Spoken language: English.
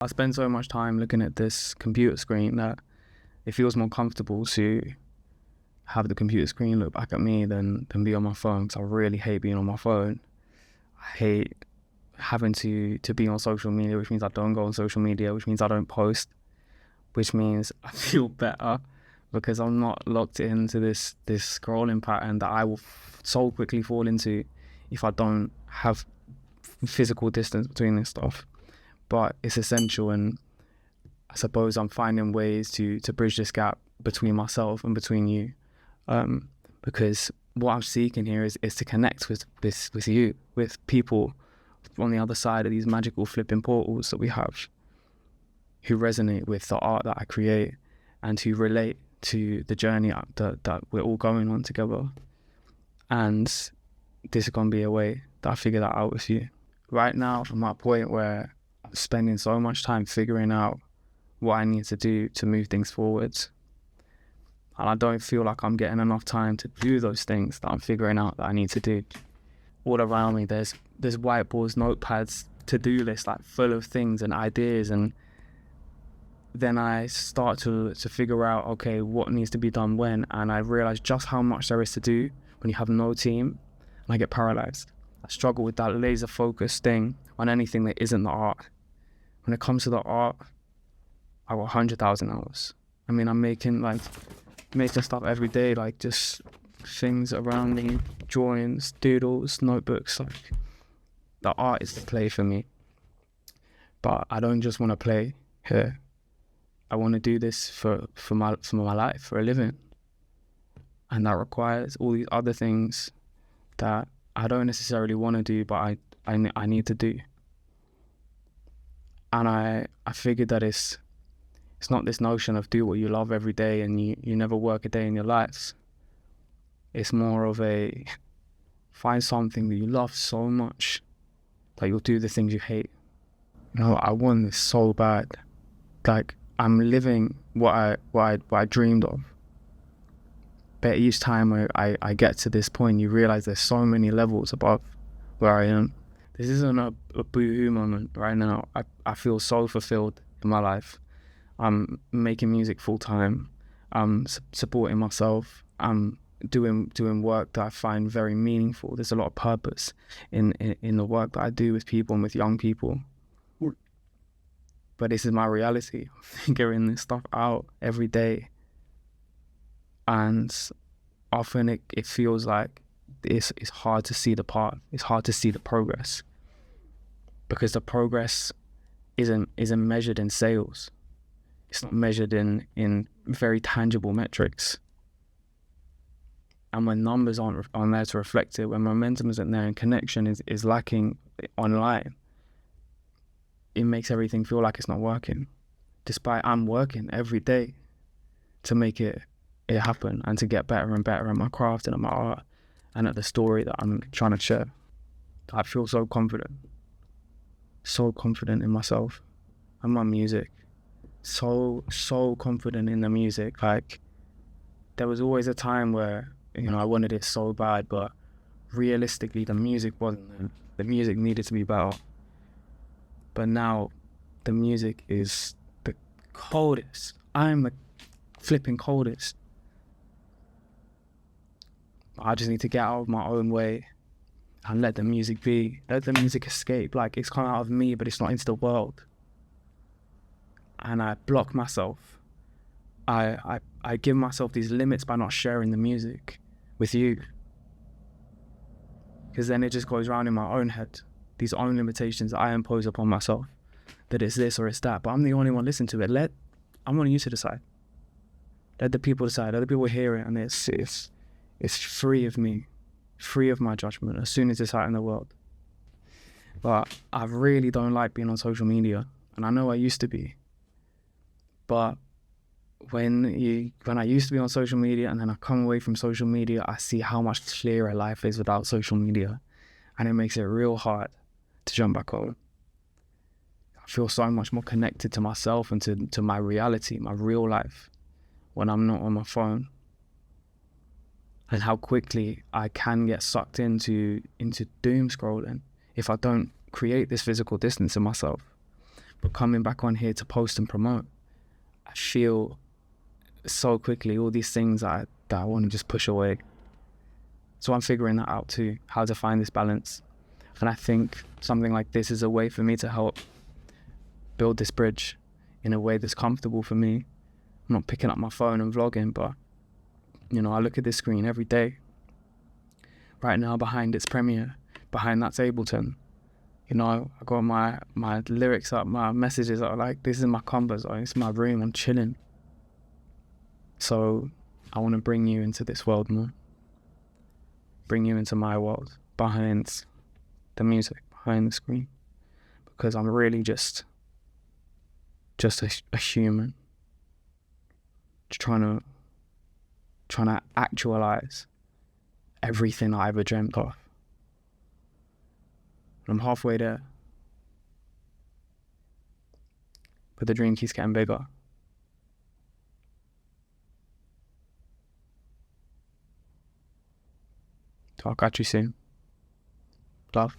I spend so much time looking at this computer screen that it feels more comfortable to have the computer screen look back at me than be on my phone, because I really hate being on my phone. I hate having to be on social media, which means I don't go on social media, which means I don't post, which means I feel better because I'm not locked into this scrolling pattern that I will so quickly fall into if I don't have physical distance between this stuff. But it's essential, and I suppose I'm finding ways to bridge this gap between myself and between you, because what I'm seeking here is to connect with you, with people on the other side of these magical flipping portals that we have, who resonate with the art that I create and who relate to the journey that we're all going on together. And this is going to be a way that I figure that out with you. Right now, I'm at a point where I'm spending so much time figuring out what I need to do to move things forwards. And I don't feel like I'm getting enough time to do those things that I'm figuring out that I need to do. All around me, there's whiteboards, notepads, to-do lists, like full of things and ideas. And then I start to figure out, okay, what needs to be done when. And I realize just how much there is to do when you have no team, and I get paralyzed. I struggle with that laser focus thing on anything that isn't the art. When it comes to the art, I got 100,000 hours. I mean, I'm making stuff every day, like just things around me, drawings, doodles, notebooks. Like, the art is the play for me. But I don't just want to play here. I want to do this for my life, for a living. And that requires all these other things that I don't necessarily want to do, but I need to do. And I figured that it's not this notion of do what you love every day and you never work a day in your life. It's more of a find something that you love so much that you'll do the things you hate. You know, I want this so bad. Like, I'm living what I dreamed of. But each time I get to this point, you realize there's so many levels above where I am. This isn't a boohoo moment right now. I feel so fulfilled in my life. I'm making music full time. I'm supporting myself. I'm doing work that I find very meaningful. There's a lot of purpose in the work that I do with people and with young people. But this is my reality. I'm figuring this stuff out every day. And often it feels like it's hard to see the path. It's hard to see the progress. Because the progress isn't measured in sales. It's not measured in very tangible metrics. And when numbers aren't there to reflect it, when momentum isn't there and connection is lacking online, it makes everything feel like it's not working. Despite I'm working every day to make it happen and to get better and better at my craft and at my art and at the story that I'm trying to share. I feel so confident in myself and my music. So confident in the music. Like, there was always a time where, you know, I wanted it so bad, but realistically the music wasn't there. The music needed to be better. But now the music is the coldest. I'm the flipping coldest. I just need to get out of my own way and let the music be. Let the music escape. Like, it's come out of me, but it's not into the world. And I block myself. I give myself these limits by not sharing the music with you. Because then it just goes around in my own head. These own limitations that I impose upon myself. That it's this or it's that. But I'm the only one listening to it. I want you to decide. Let the people decide. Let the people hear it. And it's free of me. Free of my judgment as soon as it's out in the world. But I really don't like being on social media. And I know I used to be. But when I used to be on social media and then I come away from social media, I see how much clearer life is without social media. And it makes it real hard to jump back on. I feel so much more connected to myself and to my reality, my real life, when I'm not on my phone. And how quickly I can get sucked into doom scrolling if I don't create this physical distance in myself. But coming back on here to post and promote, I feel so quickly all these things that I want to just push away. So I'm figuring that out too, how to find this balance. And I think something like this is a way for me to help build this bridge in a way that's comfortable for me. I'm not picking up my phone and vlogging, but you know, I look at this screen every day. Right now behind it's Premiere, behind that's Ableton. You know, I got my lyrics up, my messages are like, this is my comfort zone, it's my room, I'm chilling. So I want to bring you into this world more. Bring you into my world, behind the music, behind the screen. Because I'm really just a human. Just trying to actualize everything I ever dreamt of. I'm halfway there. But the dream keeps getting bigger. So I'll catch you soon. Love.